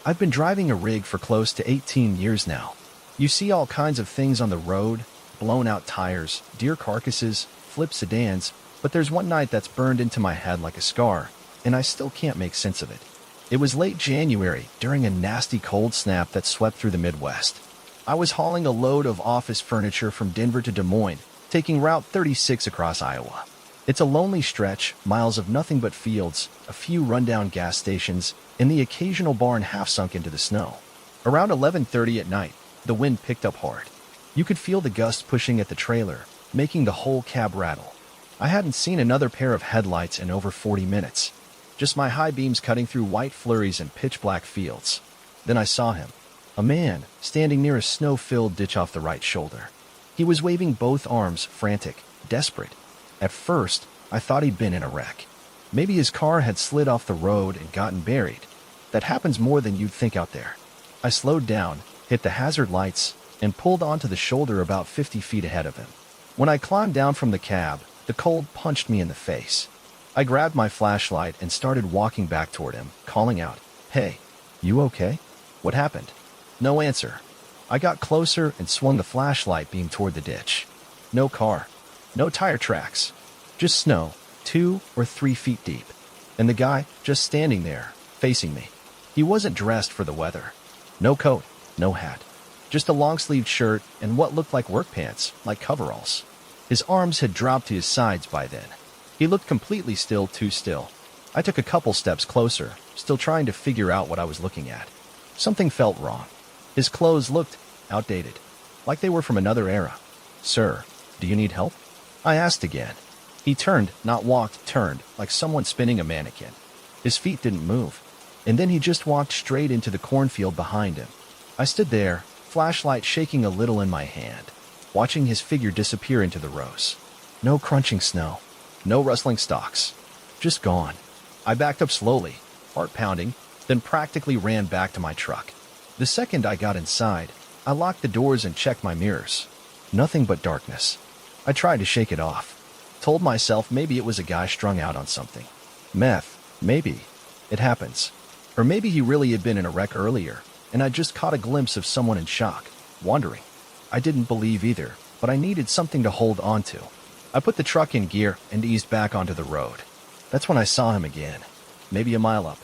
I've been driving a rig for close to 18 years now. You see all kinds of things on the road, blown-out tires, deer carcasses, flipped sedans, but there's one night that's burned into my head like a scar, and I still can't make sense of it. It was late January, during a nasty cold snap that swept through the Midwest. I was hauling a load of office furniture from Denver to Des Moines, taking Route 36 across Iowa. It's a lonely stretch, miles of nothing but fields, a few rundown gas stations, and the occasional barn half sunk into the snow. Around 11:30 at night, the wind picked up hard. You could feel the gusts pushing at the trailer, making the whole cab rattle. I hadn't seen another pair of headlights in over 40 minutes. Just my high beams cutting through white flurries and pitch-black fields. Then I saw him. A man, standing near a snow-filled ditch off the right shoulder. He was waving both arms, frantic, desperate. At first, I thought he'd been in a wreck. Maybe his car had slid off the road and gotten buried. That happens more than you'd think out there. I slowed down, hit the hazard lights, and pulled onto the shoulder about 50 feet ahead of him. When I climbed down from the cab, the cold punched me in the face. I grabbed my flashlight and started walking back toward him, calling out, "Hey, you okay? What happened?" No answer. I got closer and swung the flashlight beam toward the ditch. No car. No tire tracks. Just snow, 2 or 3 feet deep. And the guy just standing there, facing me. He wasn't dressed for the weather. No coat, no hat. Just a long-sleeved shirt and what looked like work pants, like coveralls. His arms had dropped to his sides by then. He looked completely still, too still. I took a couple steps closer, still trying to figure out what I was looking at. Something felt wrong. His clothes looked outdated, like they were from another era. "Sir, do you need help?" I asked again. He turned, not walked, turned, like someone spinning a mannequin. His feet didn't move. And then he just walked straight into the cornfield behind him. I stood there, flashlight shaking a little in my hand, watching his figure disappear into the rows. No crunching snow. No rustling stalks. Just gone. I backed up slowly, heart pounding, then practically ran back to my truck. The second I got inside, I locked the doors and checked my mirrors. Nothing but darkness. I tried to shake it off. Told myself maybe it was a guy strung out on something. Meth, maybe. It happens. Or maybe he really had been in a wreck earlier, and I just caught a glimpse of someone in shock, wandering. I didn't believe either, but I needed something to hold on to. I put the truck in gear and eased back onto the road. That's when I saw him again, maybe a mile up,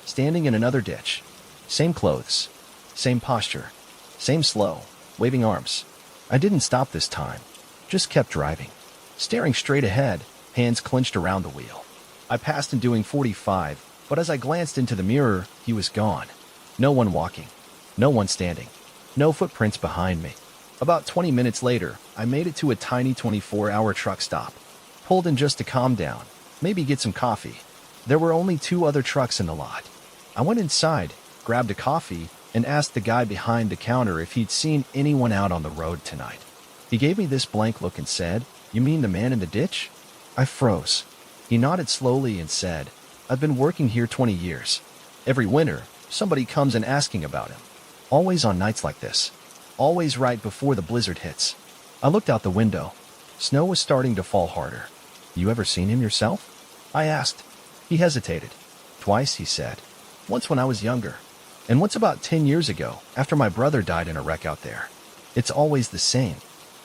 standing in another ditch. Same clothes, same posture, same slow, waving arms. I didn't stop this time, just kept driving, staring straight ahead, hands clenched around the wheel. I passed him doing 45, but as I glanced into the mirror, he was gone. No one walking, no one standing, no footprints behind me. About 20 minutes later, I made it to a tiny 24-hour truck stop. Pulled in just to calm down, maybe get some coffee. There were only 2 other trucks in the lot. I went inside, grabbed a coffee, and asked the guy behind the counter if he'd seen anyone out on the road tonight. He gave me this blank look and said, "You mean the man in the ditch?" I froze. He nodded slowly and said, "I've been working here 20 years. Every winter, somebody comes and asking about him. Always on nights like this. Always right before the blizzard hits." I looked out the window. Snow was starting to fall harder. "You ever seen him yourself?" I asked. He hesitated. "Twice," he said. "Once when I was younger, and once about 10 years ago, after my brother died in a wreck out there. It's always the same.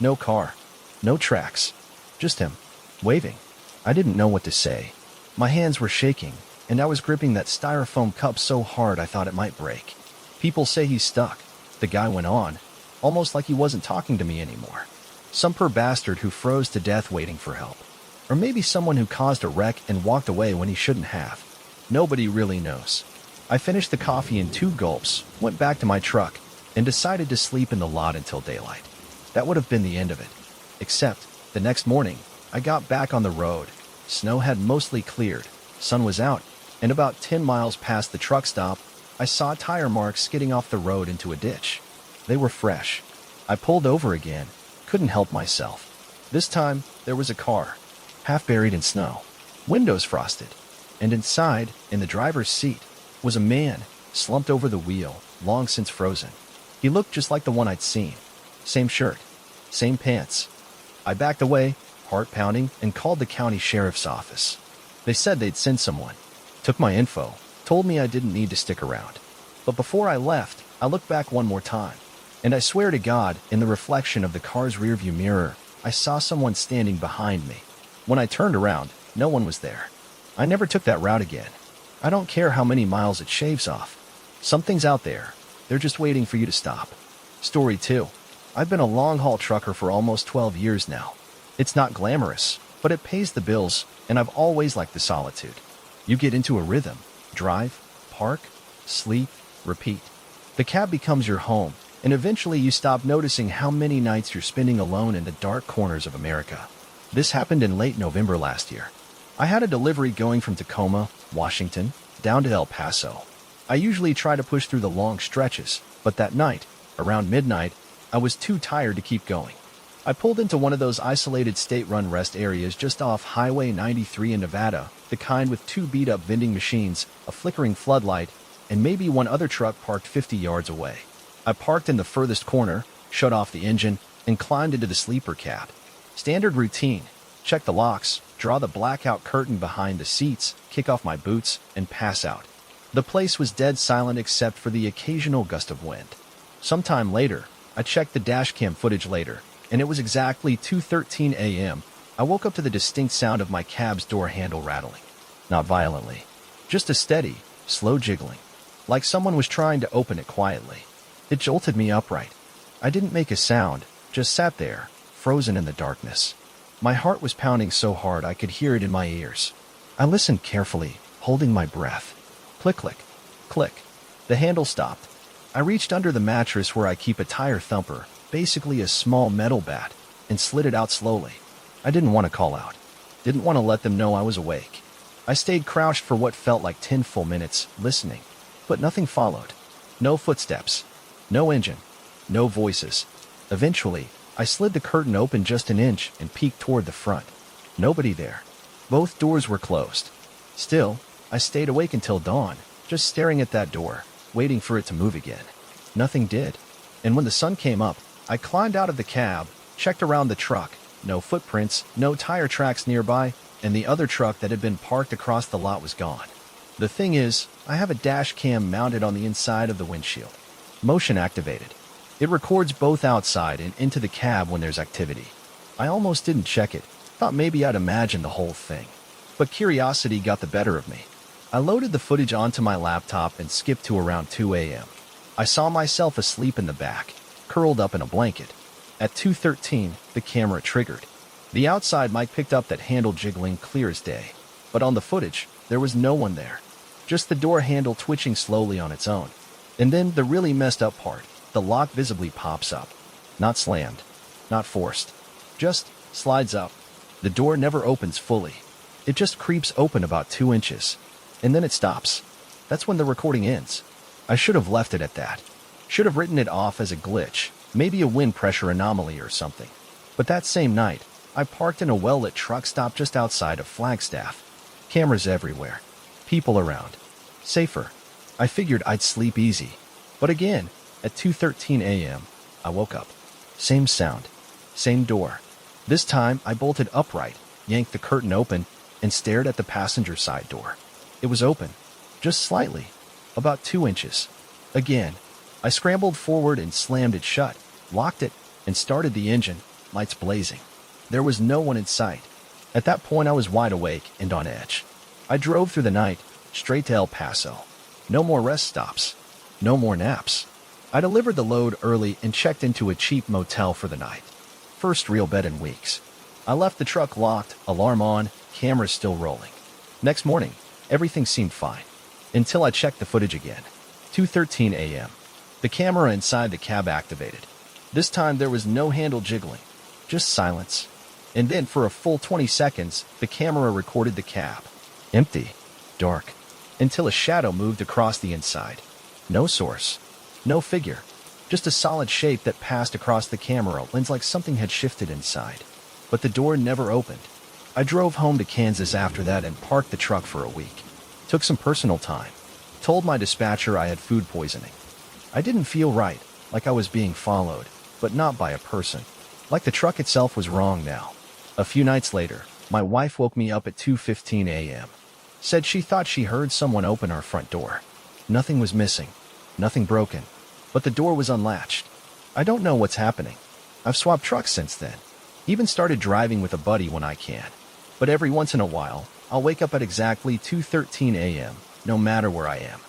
No car. No tracks. Just him. Waving." I didn't know what to say. My hands were shaking, and I was gripping that styrofoam cup so hard I thought it might break. "People say he's stuck," the guy went on, almost like he wasn't talking to me anymore. "Some poor bastard who froze to death waiting for help. Or maybe someone who caused a wreck and walked away when he shouldn't have. Nobody really knows." I finished the coffee in 2 gulps, went back to my truck, and decided to sleep in the lot until daylight. That would have been the end of it. Except, the next morning, I got back on the road. Snow had mostly cleared, sun was out, and about 10 miles past the truck stop, I saw tire marks skidding off the road into a ditch. They were fresh. I pulled over again, couldn't help myself. This time, there was a car, half buried in snow, windows frosted, and inside, in the driver's seat, was a man, slumped over the wheel, long since frozen. He looked just like the one I'd seen. Same shirt, same pants. I backed away, heart pounding, and called the county sheriff's office. They said they'd send someone, took my info, told me I didn't need to stick around. But before I left, I looked back one more time. And I swear to God, in the reflection of the car's rearview mirror, I saw someone standing behind me. When I turned around, no one was there. I never took that route again. I don't care how many miles it shaves off. Something's out there. They're just waiting for you to stop. Story 2. I've been a long-haul trucker for almost 12 years now. It's not glamorous, but it pays the bills, and I've always liked the solitude. You get into a rhythm. Drive, park, sleep, repeat. The cab becomes your home, and eventually you stop noticing how many nights you're spending alone in the dark corners of America. This happened in late November last year. I had a delivery going from Tacoma, Washington, down to El Paso. I usually try to push through the long stretches, but that night, around midnight, I was too tired to keep going. I pulled into one of those isolated state-run rest areas just off Highway 93 in Nevada, the kind with 2 beat-up vending machines, a flickering floodlight, and maybe one other truck parked 50 yards away. I parked in the furthest corner, shut off the engine, and climbed into the sleeper cab. Standard routine: check the locks, draw the blackout curtain behind the seats, kick off my boots, and pass out. The place was dead silent except for the occasional gust of wind. Sometime later, I checked the dashcam footage later, and it was exactly 2:13 a.m. I woke up to the distinct sound of my cab's door handle rattling. Not violently, just a steady, slow jiggling, like someone was trying to open it quietly. It jolted me upright. I didn't make a sound, just sat there, frozen in the darkness. My heart was pounding so hard I could hear it in my ears. I listened carefully, holding my breath. Click, click, click. The handle stopped. I reached under the mattress where I keep a tire thumper, basically a small metal bat, and slid it out slowly. I didn't want to call out. Didn't want to let them know I was awake. I stayed crouched for what felt like 10 full minutes, listening. But nothing followed. No footsteps. No engine. No voices. Eventually, I slid the curtain open just an inch and peeked toward the front. Nobody there. Both doors were closed. Still, I stayed awake until dawn, just staring at that door, waiting for it to move again. Nothing did. And when the sun came up, I climbed out of the cab, checked around the truck. No footprints, no tire tracks nearby, and the other truck that had been parked across the lot was gone. The thing is, I have a dash cam mounted on the inside of the windshield. Motion activated. It records both outside and into the cab when there's activity. I almost didn't check it, thought maybe I'd imagined the whole thing. But curiosity got the better of me. I loaded the footage onto my laptop and skipped to around 2 a.m. I saw myself asleep in the back, curled up in a blanket. At 2:13, the camera triggered. The outside mic picked up that handle jiggling clear as day. But on the footage, there was no one there. Just the door handle twitching slowly on its own. And then the really messed up part. The lock visibly pops up. Not slammed. Not forced. Just slides up. The door never opens fully. It just creeps open about 2 inches. And then it stops. That's when the recording ends. I should have left it at that. Should have written it off as a glitch. Maybe a wind pressure anomaly or something. But that same night, I parked in a well-lit truck stop just outside of Flagstaff. Cameras everywhere. People around. Safer. I figured I'd sleep easy. But again, at 2:13 a.m., I woke up. Same sound. Same door. This time, I bolted upright, yanked the curtain open, and stared at the passenger side door. It was open. Just slightly. About 2 inches. Again, I scrambled forward and slammed it shut, locked it, and started the engine, lights blazing. There was no one in sight. At that point, I was wide awake and on edge. I drove through the night, straight to El Paso. No more rest stops. No more naps. I delivered the load early and checked into a cheap motel for the night. First real bed in weeks. I left the truck locked, alarm on, cameras still rolling. Next morning, everything seemed fine. Until I checked the footage again. 2:13 a.m. The camera inside the cab activated. This time there was no handle jiggling. Just silence. And then for a full 20 seconds, the camera recorded the cab. Empty. Dark. Until a shadow moved across the inside. No source. No figure. Just a solid shape that passed across the camera lens like something had shifted inside. But the door never opened. I drove home to Kansas after that and parked the truck for a week. Took some personal time. Told my dispatcher I had food poisoning. I didn't feel right, like I was being followed, but not by a person. Like the truck itself was wrong now. A few nights later, my wife woke me up at 2:15 a.m. Said she thought she heard someone open our front door. Nothing was missing. Nothing broken. But the door was unlatched. I don't know what's happening. I've swapped trucks since then. Even started driving with a buddy when I can. But every once in a while, I'll wake up at exactly 2:13 a.m., no matter where I am.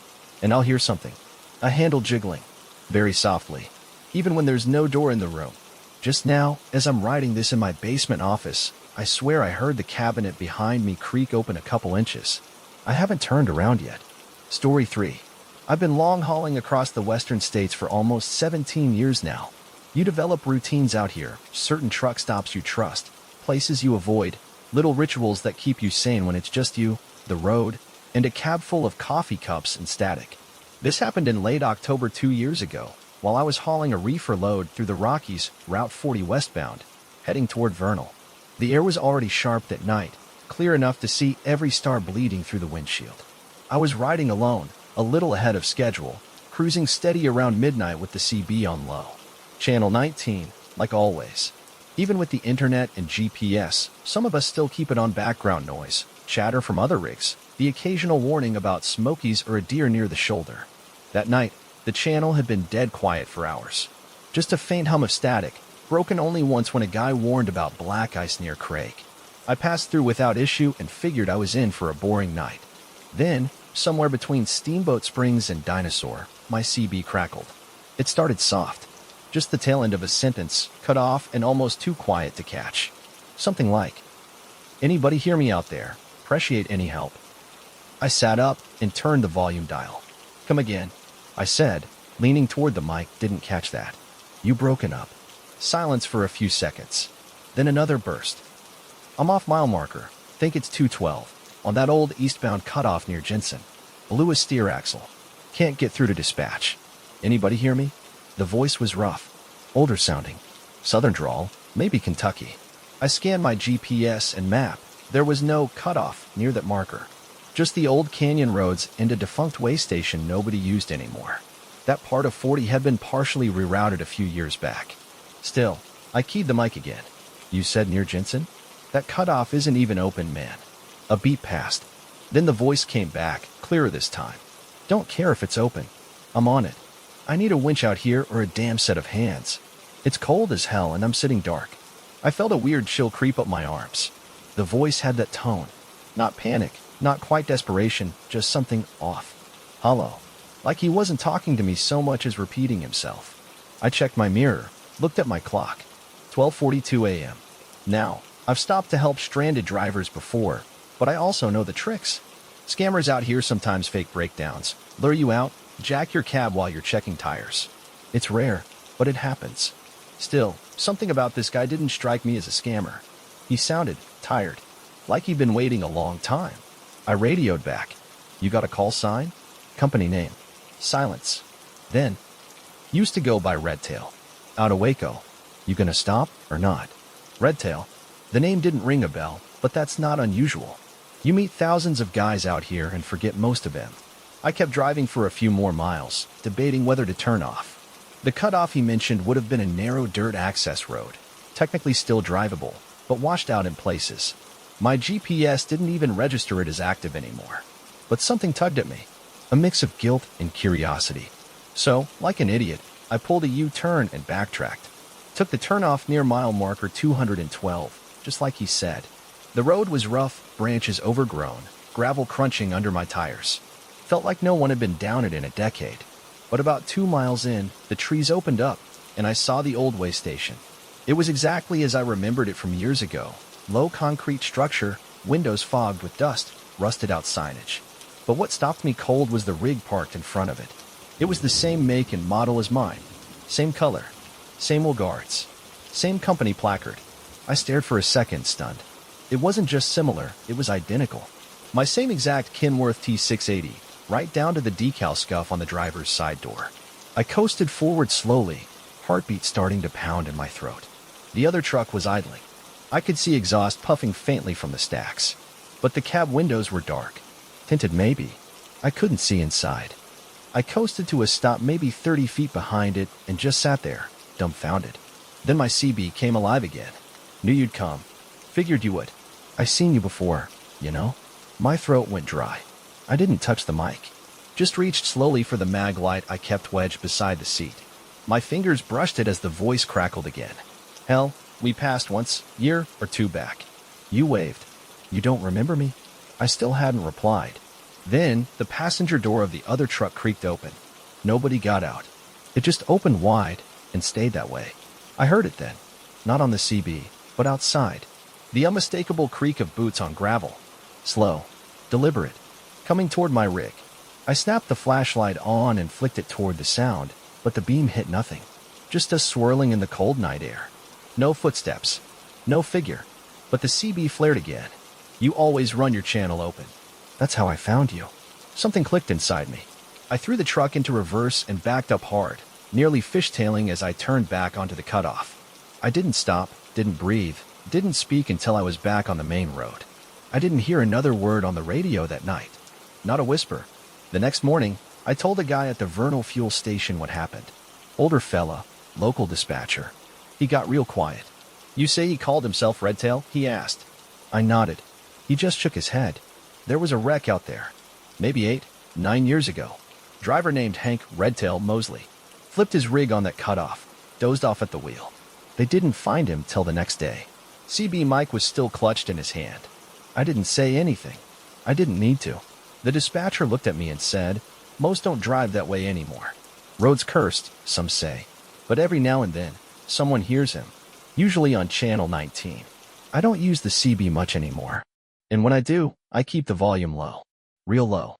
And I'll hear something. A handle jiggling. Very softly. Even when there's no door in the room. Just now, as I'm writing this in my basement office, I swear I heard the cabinet behind me creak open a couple inches. I haven't turned around yet. Story 3. I've been long hauling across the western states for almost 17 years now. You develop routines out here, certain truck stops you trust, places you avoid, little rituals that keep you sane when it's just you, the road, and a cab full of coffee cups and static. This happened in late October 2 years ago, while I was hauling a reefer load through the Rockies, Route 40 westbound, heading toward Vernal. The air was already sharp at night, clear enough to see every star bleeding through the windshield. I was riding alone, a little ahead of schedule, cruising steady around midnight with the CB on low. Channel 19, like always. Even with the internet and GPS, some of us still keep it on background noise, chatter from other rigs, the occasional warning about smokies or a deer near the shoulder. That night, the channel had been dead quiet for hours. Just a faint hum of static, broken only once when a guy warned about black ice near Craig. I passed through without issue and figured I was in for a boring night. Then, somewhere between Steamboat Springs and Dinosaur, my CB crackled. It started soft. Just the tail end of a sentence, cut off and almost too quiet to catch. Something like, "Anybody hear me out there? Appreciate any help." I sat up and turned the volume dial. "Come again," I said, leaning toward the mic. Didn't catch that. "You broken up." Silence for a few seconds. Then another burst. "I'm off mile marker. Think it's 212. On that old eastbound cutoff near Jensen. Blew a steer axle. Can't get through to dispatch. Anybody hear me?" The voice was rough, older sounding. Southern drawl, maybe Kentucky. I scanned my GPS and map. There was no cutoff near that marker. Just the old canyon roads and a defunct way station nobody used anymore. That part of 40 had been partially rerouted a few years back. Still, I keyed the mic again. "You said near Jensen? That cutoff isn't even open, man." A beat passed. Then the voice came back, clearer this time. "Don't care if it's open. I'm on it. I need a winch out here or a damn set of hands. It's cold as hell and I'm sitting dark." I felt a weird chill creep up my arms. The voice had that tone. Not panic, not quite desperation, just something off. Hollow. Like he wasn't talking to me so much as repeating himself. I checked my mirror, looked at my clock. 12:42 a.m. Now, I've stopped to help stranded drivers before, but I also know the tricks. Scammers out here sometimes fake breakdowns, lure you out, jack your cab while you're checking tires. It's rare, but it happens. Still, something about this guy didn't strike me as a scammer. He sounded tired, like he'd been waiting a long time. I radioed back. "You got a call sign? Company name?" Silence. Then, "Used to go by Redtail. Out of Waco. You gonna stop or not?" Redtail. The name didn't ring a bell, but that's not unusual. You meet thousands of guys out here and forget most of them. I kept driving for a few more miles, debating whether to turn off. The cutoff he mentioned would have been a narrow dirt access road, technically still drivable, but washed out in places. My GPS didn't even register it as active anymore. But something tugged at me, a mix of guilt and curiosity. So, like an idiot, I pulled a U-turn and backtracked. Took the turnoff near mile marker 212, just like he said. The road was rough, branches overgrown, gravel crunching under my tires. Felt like no one had been down it in a decade. But about 2 miles in, the trees opened up, and I saw the old way station. It was exactly as I remembered it from years ago. Low concrete structure, windows fogged with dust, rusted out signage. But what stopped me cold was the rig parked in front of it. It was the same make and model as mine. Same color. Same old guards. Same company placard. I stared for a second, stunned. It wasn't just similar, it was identical. My same exact Kenworth T680, right down to the decal scuff on the driver's side door. I coasted forward slowly, heartbeat starting to pound in my throat. The other truck was idling. I could see exhaust puffing faintly from the stacks. But the cab windows were dark. Tinted maybe. I couldn't see inside. I coasted to a stop maybe 30 feet behind it and just sat there, dumbfounded. Then my CB came alive again. "Knew you'd come. Figured you would. I seen you before, you know?" My throat went dry. I didn't touch the mic. Just reached slowly for the mag light I kept wedged beside the seat. My fingers brushed it as the voice crackled again. Hell, we passed once, year or two back. You waved. You don't remember me? I still hadn't replied. Then, the passenger door of the other truck creaked open. Nobody got out. It just opened wide and stayed that way. I heard it then. Not on the CB, but outside. The unmistakable creak of boots on gravel. Slow. Deliberate. Coming toward my rig. I snapped the flashlight on and flicked it toward the sound, but the beam hit nothing. Just us swirling in the cold night air. No footsteps. No figure. But the CB flared again. You always run your channel open. That's how I found you. Something clicked inside me. I threw the truck into reverse and backed up hard, nearly fishtailing as I turned back onto the cutoff. I didn't stop, didn't breathe, didn't speak until I was back on the main road. I didn't hear another word on the radio that night. Not a whisper. The next morning, I told a guy at the Vernal fuel station what happened. Older fella, local dispatcher. He got real quiet. You say he called himself Redtail? He asked. I nodded. He just shook his head. There was a wreck out there. Maybe 8, 9 years ago. Driver named Hank Redtail Mosley. Flipped his rig on that cutoff. Dozed off at the wheel. They didn't find him till the next day. CB Mike was still clutched in his hand. I didn't say anything. I didn't need to. The dispatcher looked at me and said, most don't drive that way anymore. Road's cursed, some say. But every now and then, someone hears him. Usually on Channel 19. I don't use the CB much anymore. And when I do, I keep the volume low. Real low.